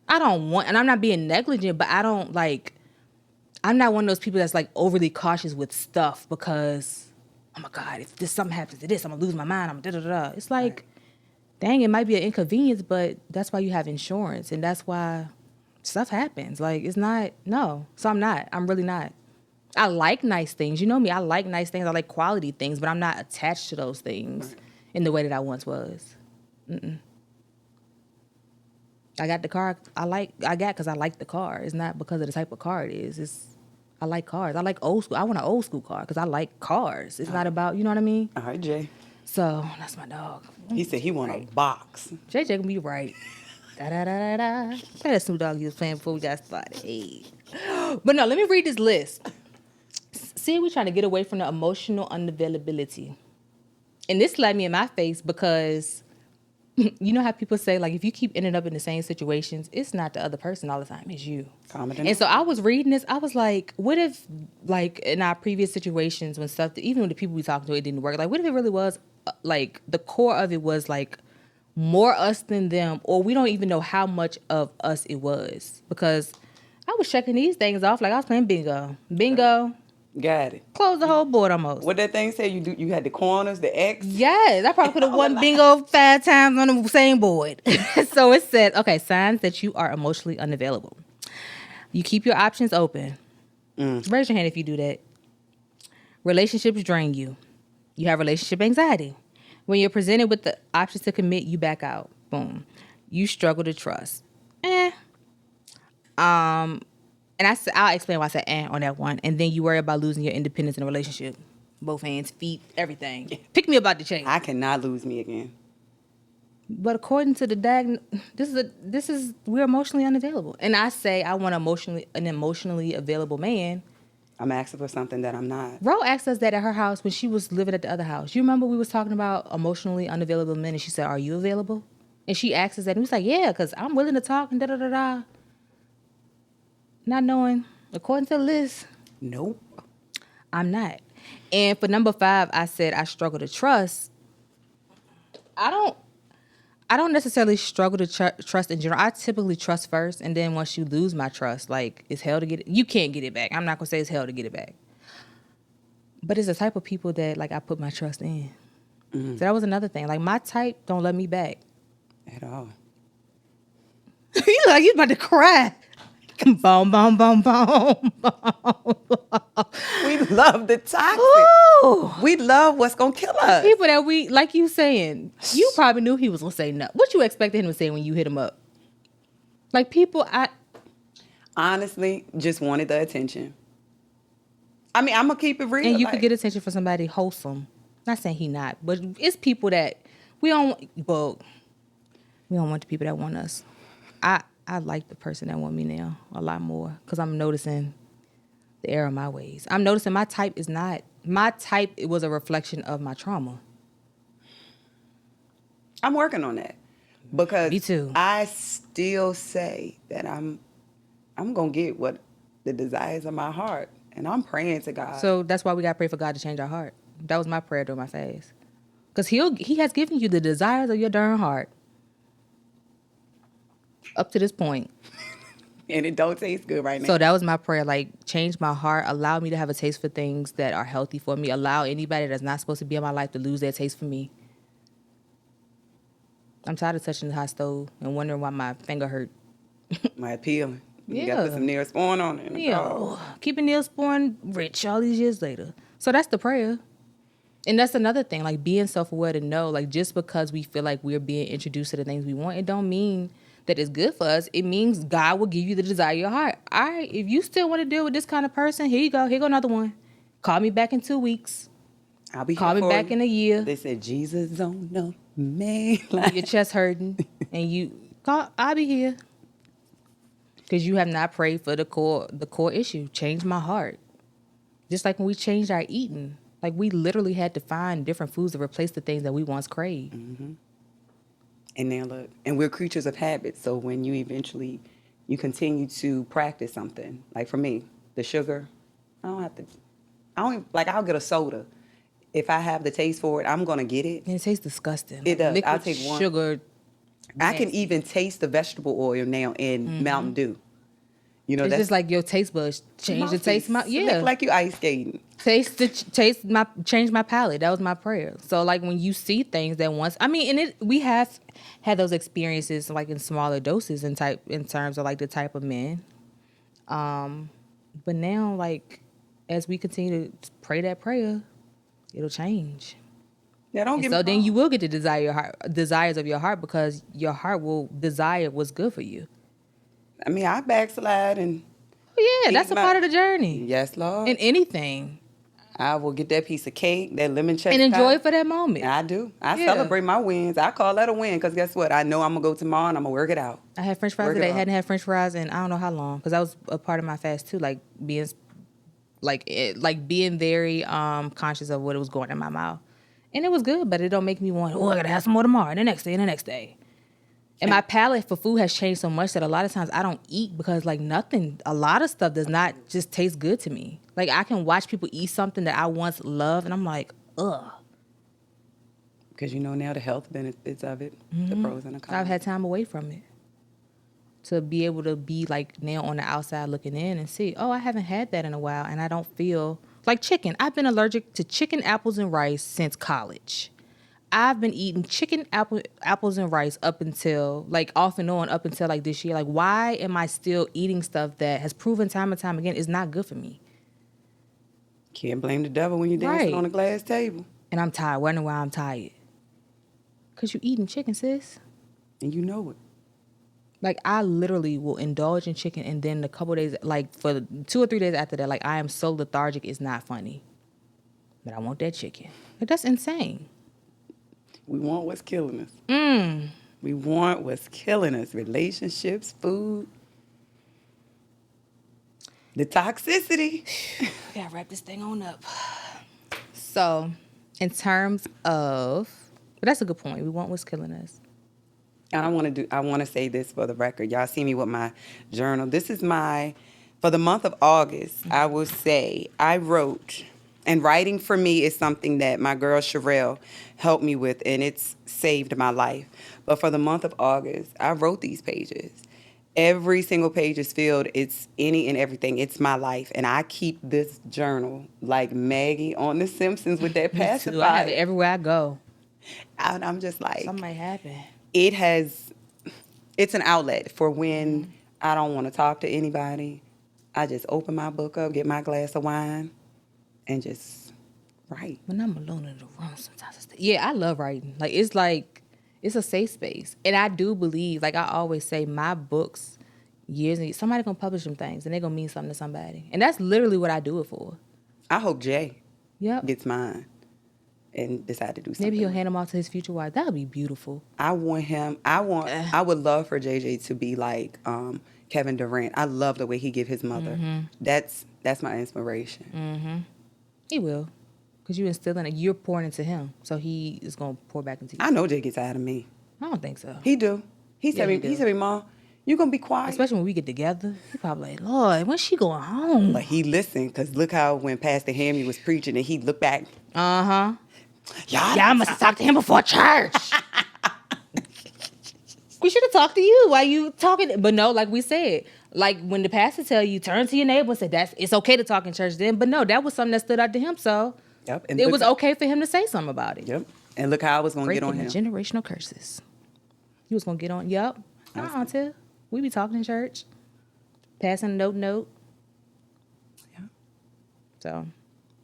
I don't want, and I'm not being negligent, but I don't, like, I'm not one of those people that's, like, overly cautious with stuff because, oh, my God, if something happens to this, I'm going to lose my mind. I'm da-da-da-da. It's like, dang, it might be an inconvenience, but that's why you have insurance, and that's why stuff happens. Like, it's not, no. So I'm not. I'm really not. I like nice things. You know me. I like nice things. I like quality things, but I'm not attached to those things in the way that I once was. I got the car because I like the car. It's not because of the type of car it is. I like cars. I like old school. I want an old school car because I like cars. It's not about, you know what I mean? All right, Jay. So that's my dog. He said he want a box. JJ can be right. Da-da-da-da-da. Play that Snoop Dogg you was playing before we got started. Hey. But no, let me read this list. See, we're trying to get away from the emotional unavailability. And this slapped me in my face because you know how people say, like, if you keep ending up in the same situations, it's not the other person all the time, it's you. And so I was reading this, I was like, what if, like, in our previous situations when stuff, even with the people we talked to, it didn't work, like, what if it really was, like, the core of it was, like, more us than them, or we don't even know how much of us it was. Because I was checking these things off like I was playing bingo. Bingo. Got it. Close the whole board almost. What that thing say? You had the corners, the X? Yes. I probably could have won bingo 5 times on the same board. So it says, okay, signs that you are emotionally unavailable. You keep your options open. Raise your hand if you do that. Relationships drain you. You have relationship anxiety. When you're presented with the options to commit, you back out. Boom. You struggle to trust. And I'll explain why I said on that one. And then you worry about losing your independence in a relationship. Both hands, feet, everything. Pick me up out the chain. I cannot lose me again. But according to the we're emotionally unavailable. And I say I want an emotionally available man. I'm asking for something that I'm not. Ro asked us that at her house when she was living at the other house. You remember we was talking about emotionally unavailable men, and she said, "Are you available?" And she asks us that, and he's like, yeah, because I'm willing to talk and da-da-da-da. Not knowing, according to the list, Nope. I'm not. And for number 5, I said I struggle to trust. I don't necessarily struggle to trust in general. I typically trust first, and then once you lose my trust, like, it's hell to get it. You can't get it back. I'm not going to say it's hell to get it back. But it's the type of people that, like, I put my trust in. So that was another thing. Like, my type don't let me back. At all. You like, you about to cry. Boom, boom, boom, boom, boom. We love the toxic. Ooh. We love what's going to kill us. People that we, like you saying, you probably knew he was going to say no. What you expected him to say when you hit him up? Like, people, Honestly, just wanted the attention. I mean, I'm going to keep it real. and you could get attention from somebody wholesome. Not saying he not, but it's people that we don't want the people that want us. I like the person that want me now a lot more because I'm noticing the error of my ways. I'm noticing my type is not, my type, it was a reflection of my trauma. I'm working on that because Me too. I still say that I'm going to get what the desires of my heart, and I'm praying to God. So that's why we got to pray for God to change our heart. That was my prayer during my fast. Because he has given you the desires of your darn heart. Up to this point. And it don't taste good right now. So that was my prayer, like, change my heart, allow me to have a taste for things that are healthy for me, allow anybody that's not supposed to be in my life to lose their taste for me. I'm tired of touching the hot stove and wondering why my finger hurt. My appealing. You got Yeah. to put some Neosporin on it. Yeah, keeping Neosporin rich all these years later. So that's the prayer. And that's another thing, like, being self-aware to know, like, just because we feel like we're being introduced to the things we want, it don't mean that it's good for us. It means God will give you the desire of your heart. All right, if you still want to deal with this kind of person, here you go. Here go another one. Call me back in 2 weeks. I'll be Call here me for back you. in a year. They said Jesus on the main line. Your chest hurting, and I'll be here. Because you have not prayed for the core issue. Change my heart. Just like when we changed our eating. Like, we literally had to find different foods to replace the things that we once craved. Mm-hmm. And now look, and we're creatures of habit. So when you continue to practice something, like for me, the sugar, I'll get a soda. If I have the taste for it, I'm going to get it. And it tastes disgusting. It does. Liquid I'll take one. sugar. I can even taste the vegetable oil now in Mountain Dew. You know, It's that's just like your taste buds change the taste. Slick like you ice skating. Change my palate. That was my prayer. So, like, when you see things that once, I mean, and we have had those experiences, like, in smaller doses in terms of, like, the type of men. But now, like, as we continue to pray that prayer, it'll change. Yeah, don't get me So then wrong. you will get the desires of your heart, because your heart will desire what's good for you. I mean, I backslide and Oh, yeah, that's a part of the journey. yes, Lord. In anything. I will get that piece of cake, that lemon cheese, And enjoy it for that moment. I do. I Yeah. celebrate my wins. I call that a win because guess what? I know I'm going to go tomorrow and I'm going to work it out. I had French fries Work it today. out. Hadn't had French fries in I don't know how long, because that was a part of my fast too. Like, being being very conscious of what was going in my mouth, and it was good. But it don't make me want, I gotta have some more tomorrow, and the next day, and the next day. And my palate for food has changed so much that a lot of times I don't eat because, like, a lot of stuff does not just taste good to me. Like, I can watch people eat something that I once loved, and I'm like, ugh. Because you know now the health benefits of it, the pros and the cons. I've had time away from it to be able to be, like, now on the outside looking in and see, I haven't had that in a while, and I don't feel like chicken. I've been allergic to chicken, apples, and rice since college. I've been eating chicken, apples, and rice up until, like, off and on up until, like, this year. Like, why am I still eating stuff that has proven time and time again is not good for me? Can't blame the devil when you're dancing on a glass table. And I'm tired. Wondering why I'm tired. Because you eating chicken, sis. And you know it. Like, I literally will indulge in chicken, and then a couple days, like, for 2 or 3 days after that, like, I am so lethargic, it's not funny. But I want that chicken. Like, that's insane. We want what's killing us. We want what's killing us. Relationships, food, the toxicity. We gotta wrap this thing on up. So, in terms of, but that's a good point. We want what's killing us. And I want to say this for the record. Y'all see me with my journal. This is for the month of August, I will say I wrote, and writing for me is something that my girl Cherelle helped me with, and it's saved my life. But for the month of August, I wrote these pages. Every single page is filled. It's any and everything. It's my life. And I keep this journal like Maggie on The Simpsons with that Me too. pacifier. I have it everywhere I go. And I'm just like, Something might happen. it's an outlet for when I don't want to talk to anybody. I just open my book up, get my glass of wine, and just write. When I'm alone in the room, sometimes I love writing. It's a safe space, and I do believe, like I always say, my books, somebody gonna publish them things, and they're gonna mean something to somebody, and that's literally what I do it for. I hope Jay Yep. gets mine and decide to do something. Maybe he'll hand them off to his future wife. That would be beautiful. I would love for JJ to be like Kevin Durant. I love the way he give his mother. That's my inspiration. He will, because you're instilling it. You're pouring into him, so he is gonna pour back into you. I know Jay gets out of me. I don't think so. He do. He said he do. me, Mom, you gonna be quiet. Especially when we get together, he probably like, Lord, when's she going home? But he listened, because look how when Pastor Hammy was preaching and he looked back. Y'all must have talked to him before church. We should have talked to you while you talking. But no, like we said, like when the pastor tell you, turn to your neighbor and say, it's okay to talk in church then. But no, that was something that stood out to him. So and it was okay for him to say something about it. Yep. And look how I was going to get on him. Breaking the generational curses. He was going to get on. Yep. Till we be talking in church. Passing a note. Yeah. So.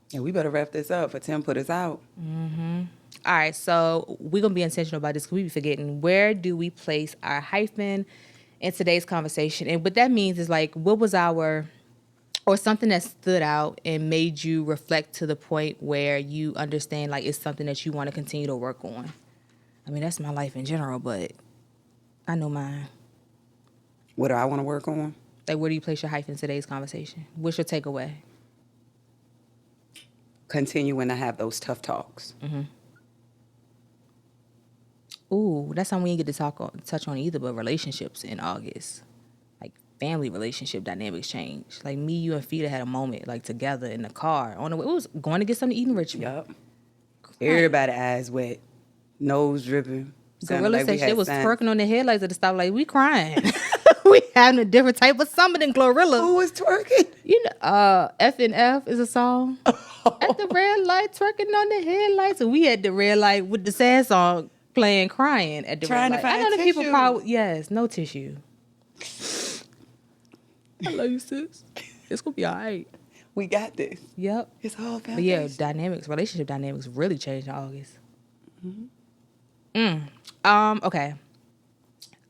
Yeah, we better wrap this up for Tim put us out. All right, so we're going to be intentional about this because we be forgetting, where do we place our hyphen in today's conversation? And what that means is like, what was or something that stood out and made you reflect to the point where you understand like it's something that you want to continue to work on? I mean, that's my life in general, but I know mine. What do I want to work on? Like, where do you place your hyphen in today's conversation? What's your takeaway? Continuing to have those tough talks. Ooh, that's something we didn't get to touch on either, but relationships in August. Like, family relationship dynamics change. Like, me, you, and Fida had a moment, like, together in the car. On the way, we was going to get something to eat in Richmond. Yup. Everybody eyes wet, nose dripping. Gorilla said shit was twerking on the headlights at the stop. Like, we crying. We having a different type of summer than Glorilla. Who was twerking? You know, F and F is a song. At the red light, twerking on the headlights. And we had the red light with the sad song playing, crying at the Trying red to light. find I know the tissue. people probably, yes, no tissue. I love you, sis. It's going to be all right. We got this. Yep. It's all foundation. But yeah, relationship dynamics really changed in August. Okay.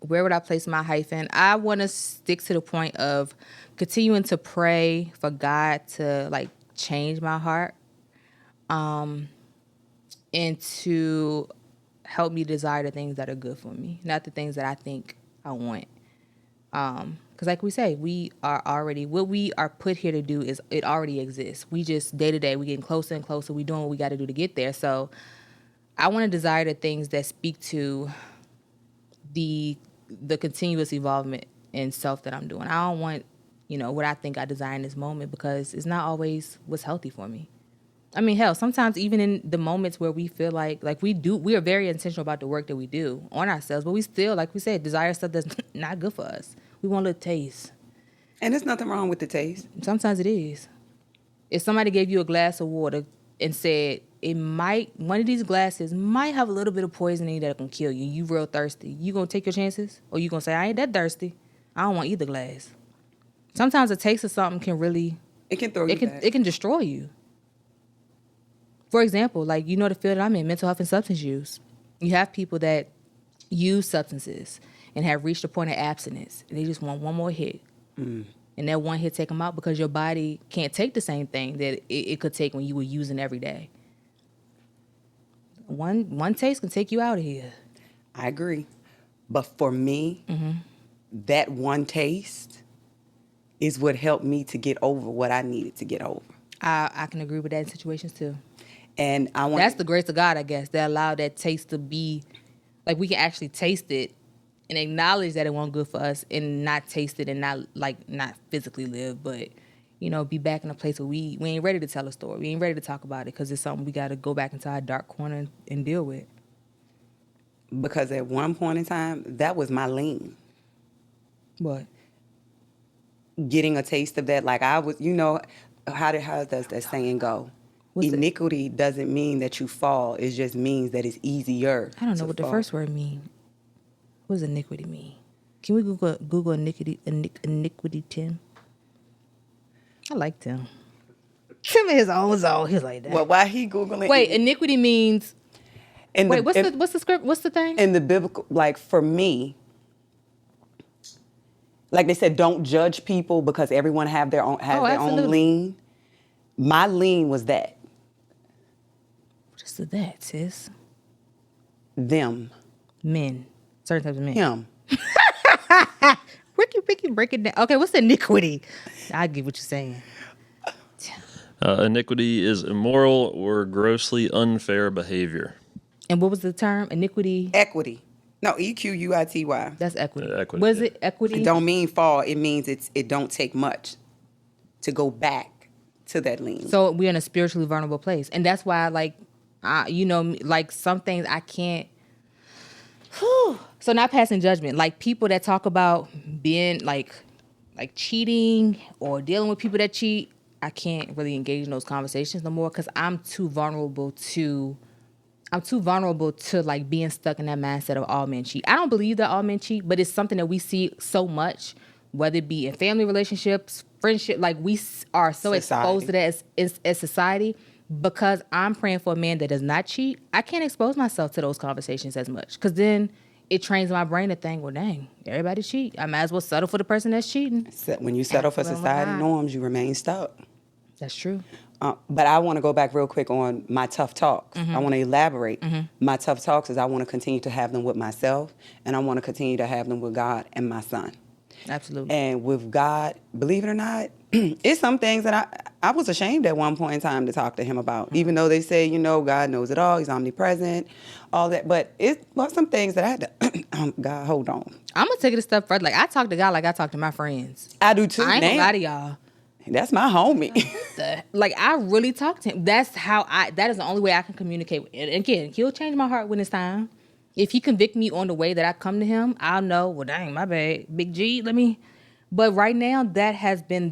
Where would I place my hyphen? I want to stick to the point of continuing to pray for God to like change my heart, and to help me desire the things that are good for me, not the things that I think I want. Because like we say, what we are put here to do is it already exists. We just day to day, we getting closer and closer. We doing what we got to do to get there. So I want to desire the things that speak to the continuous evolvement in self that I'm doing. I don't want, what I think I desire in this moment, because it's not always what's healthy for me. I mean, hell, sometimes even in the moments where we feel like we are very intentional about the work that we do on ourselves, but we still, like we said, desire stuff that's not good for us. We want a little taste. And there's nothing wrong with the taste. Sometimes it is. If somebody gave you a glass of water and said, one of these glasses might have a little bit of poison in it that can kill you, you real thirsty, you gonna take your chances? Or you gonna say, I ain't that thirsty, I don't want either glass? Sometimes a taste of something can really... It can throw you back. It can destroy you. For example, like, the field that I'm in, mental health and substance use. You have people that use substances and have reached a point of abstinence, and they just want one more hit. And that one hit take them out, because your body can't take the same thing that it could take when you were using every day. One taste can take you out of here. I agree. But for me, that one taste is what helped me to get over what I needed to get over. I can agree with that in situations too. And that's the grace of God, I guess, that allowed that taste to be, like, we can actually taste it and acknowledge that it wasn't good for us and not taste it and not physically live, but be back in a place where we ain't ready to tell a story. We ain't ready to talk about it because it's something we got to go back into our dark corner and deal with. Because at one point in time, that was my lean. What? Getting a taste of that. Like I was, how does that saying go? Iniquity doesn't mean that you fall. It just means that it's easier. I don't know what the first word mean. What does iniquity mean? Can we Google iniquity, Tim? I like Tim. Tim is his own zone. He's like that. Well, why he Googling? Wait, iniquity means... What's the script? What's the thing? In the biblical, like for me, like they said, don't judge people because everyone has their own lean. My lean was that. What is that, sis? Them. Men. Certain types of men. Him. Ricky, break it down. Okay, what's iniquity? I get what you're saying. Iniquity is immoral or grossly unfair behavior. And what was the term? Iniquity? Equity. No, equity. That's equity. Equity. Was it equity? It don't mean fall. It means it don't take much to go back to that lean. So we're in a spiritually vulnerable place. And that's why, some things I can't... So not passing judgment. Like people that talk about being like cheating or dealing with people that cheat, I can't really engage in those conversations no more because I'm too vulnerable to like being stuck in that mindset of all men cheat. I don't believe that all men cheat, but it's something that we see so much, whether it be in family relationships, friendship, like we are so exposed to that as society. Because I'm praying for a man that does not cheat, I can't expose myself to those conversations as much because then it trains my brain to think, well, dang, everybody cheat. I might as well settle for the person that's cheating. When you settle for society norms, you remain stuck. That's true. But I want to go back real quick on my tough talks. Mm-hmm. I want to elaborate. Mm-hmm. My tough talks is I want to continue to have them with myself, and I want to continue to have them with God and my son. Absolutely. And with God, believe it or not, it's some things that I was ashamed at one point in time to talk to him about, even though they say, God knows it all, he's omnipresent, all that. But it was some things that I had to, God, hold on. I'm going to take it a step further. Like, I talk to God like I talk to my friends. I do too. I ain't going to lie to y'all. That's my homie. I really talk to him. That is the only way I can communicate. And again, he'll change my heart when it's time. If he convict me on the way that I come to him, I'll know, well, dang, my bad. Big G, But right now, that has been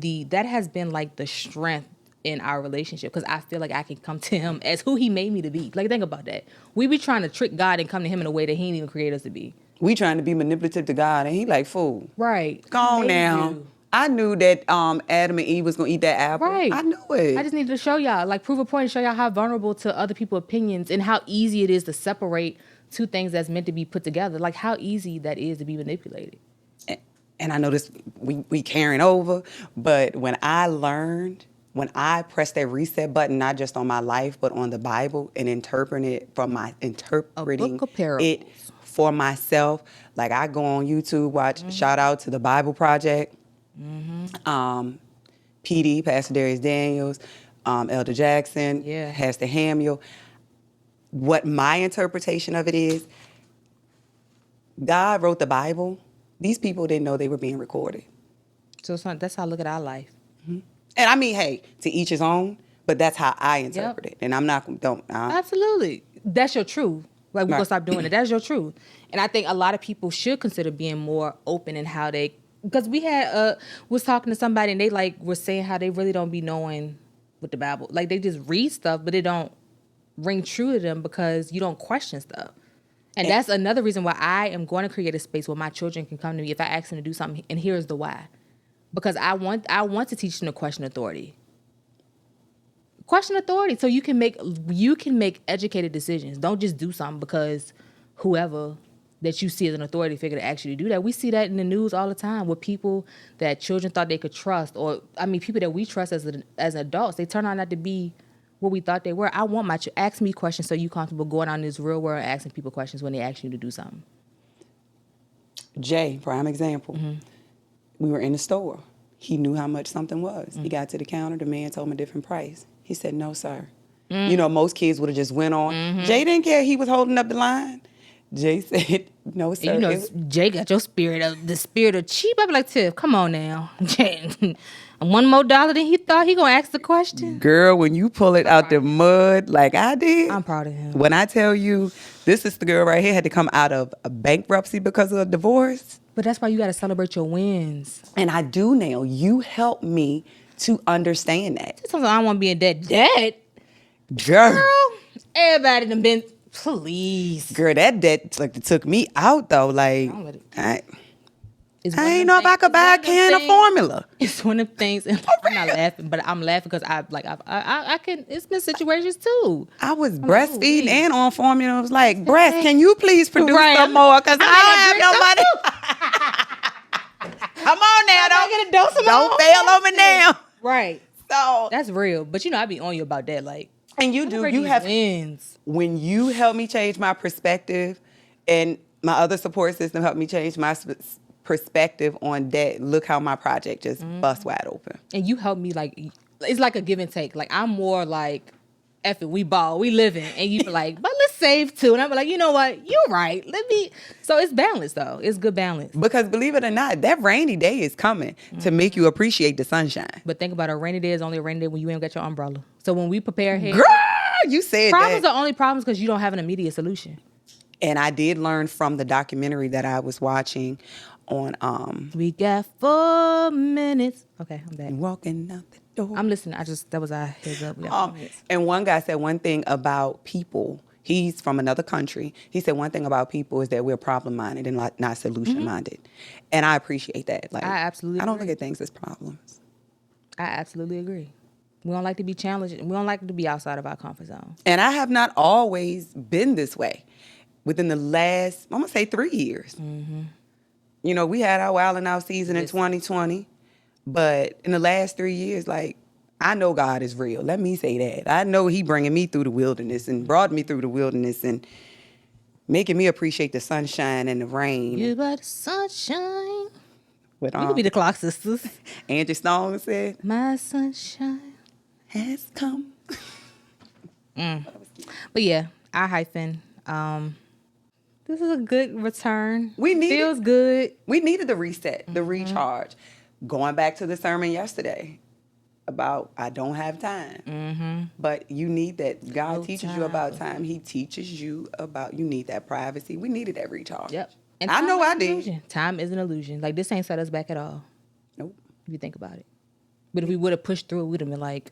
like the strength in our relationship because I feel like I can come to him as who he made me to be. Like, think about that. We be trying to trick God and come to him in a way that he didn't even create us to be. We trying to be manipulative to God, and he like, fool. Right. Go on now. I knew that Adam and Eve was going to eat that apple. Right. I knew it. I just needed to show y'all, like prove a point and show y'all how vulnerable to other people's opinions and how easy it is to separate two things that's meant to be put together. Like how easy that is to be manipulated. And I know this, we carrying over, but when I pressed that reset button, not just on my life, but on the Bible and interpreting it for myself, like I go on YouTube, watch, shout out to the Bible Project, PD, Pastor Darius Daniels, Elder Jackson, Pastor Hamuel. What my interpretation of it is, God wrote the Bible. These people didn't know they were being recorded. So that's how I look at our life. Mm-hmm. And I mean, hey, to each his own, but that's how I interpret it. And I'm not, Absolutely. That's your truth. Like, we're going to stop doing it. That's your truth. And I think a lot of people should consider being more open in how they, because we was talking to somebody and they were saying how they really don't be knowing with the Bible. Like, they just read stuff, but it don't ring true to them because you don't question stuff. And that's another reason why I am going to create a space where my children can come to me if I ask them to do something. And here's the why. Because I want to teach them to question authority. Question authority so you can make educated decisions. Don't just do something because whoever that you see as an authority figure to ask you to do that. We see that in the news all the time with people that children thought they could trust, or people that we trust as adults, they turn out not to be what we thought they were. I want ask me questions so you comfortable going out in this real world and asking people questions when they ask you to do something. Jay, prime example. Mm-hmm. We were in the store. He knew how much something was. Mm-hmm. He got to the counter. The man told him a different price. He said, "No, sir." Mm-hmm. Most kids would have just went on. Mm-hmm. Jay didn't care. He was holding up the line. Jay said, no, sir. And you know, Jay got the spirit of cheap. I be like, Tiff, come on now. Jay, one more dollar than he thought, he gonna ask the question. Girl, when you pull it out the mud like I did. I'm proud of him. When I tell you, this is the girl right here had to come out of a bankruptcy because of a divorce. But that's why you got to celebrate your wins. And I do now. You help me to understand that. Sometimes I don't want to be in debt. Debt? Girl, Everybody done been, please. girl, that debt took me out though. Like, Don't let it- I It's one of ain't them know if I things- could buy a it's one of them can of things- formula. It's one of the things, and I'm not laughing, but I'm laughing because I can, it's been situations too. I was like, breastfeeding ooh, and on formula. I was like, breast, can you please produce Right. some more? Because I I don't have no money. Come on now, I get a dose of my don't own fail on me now. Right. So, That's real. But you know, I be on you about that. Like, and you do. celebrate You these have wins. when you help me change my perspective, and my other support system helped me change my perspective on that. Look how my project just bust wide open. And you help me, like, it's like a give and take. Like, I'm more like, F it, we ball, we living. And you be like, but let's save too. And I'm like, you know what? You're right. Let me. So it's balanced though. It's good balance. Because believe it or not, that rainy day is coming to make you appreciate the sunshine. But think about it, a rainy day is only a rainy day when you ain't got your umbrella. So when we prepare here, Girl, you said problems that. are only problems because you don't have an immediate solution. And I did learn from the documentary that I was watching on We got 4 minutes. Okay, I'm back. walking out the door. I'm listening. That was our heads up. We got 4 minutes. And one guy said one thing about people. He's from another country. He said one thing about people is that we're problem minded and not solution minded. And I appreciate that. Like, I absolutely I don't agree. look at things as problems. I absolutely agree. We don't like to be challenged. We don't like to be outside of our comfort zone. And I have not always been this way. Within the last, I'm gonna say 3 years. You know, we had our wild and out season in 2020, but in the last 3 years, like, I know God is real. Let me say that. I know He bringing me through the wilderness and brought me through the wilderness and making me appreciate the sunshine and the rain. You got the sunshine. What You could be the clock sisters. Angie Stone said, My sunshine. has come. But yeah, Our Hyphen. This is a good return. We need Feels good. We needed the reset, the recharge. Going back to the sermon yesterday about I don't have time. But you need that. God No teaches you about time. He teaches you about, you need that privacy. We needed that recharge. Yep. I time know is I an did. illusion. Time is an illusion. Like, this ain't set us back at all, Nope. if you think about it. But if we would have pushed through, we'd have been like,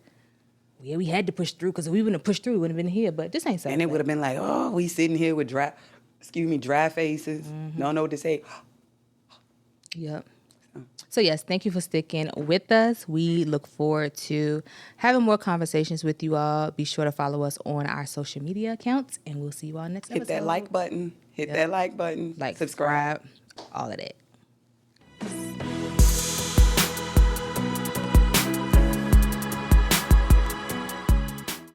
yeah, we had to push through, because if we wouldn't have pushed through, we wouldn't have been here. But this ain't set And us it would have been like, oh, we sitting here with dry faces. Don't know what to say. Yep. So yes, thank you for sticking with us. We look forward to having more conversations with you all. Be sure to follow us on our social media accounts, and we'll see you all next Hit episode. that like button. Hit that like button. Like, subscribe. subscribe, all of that.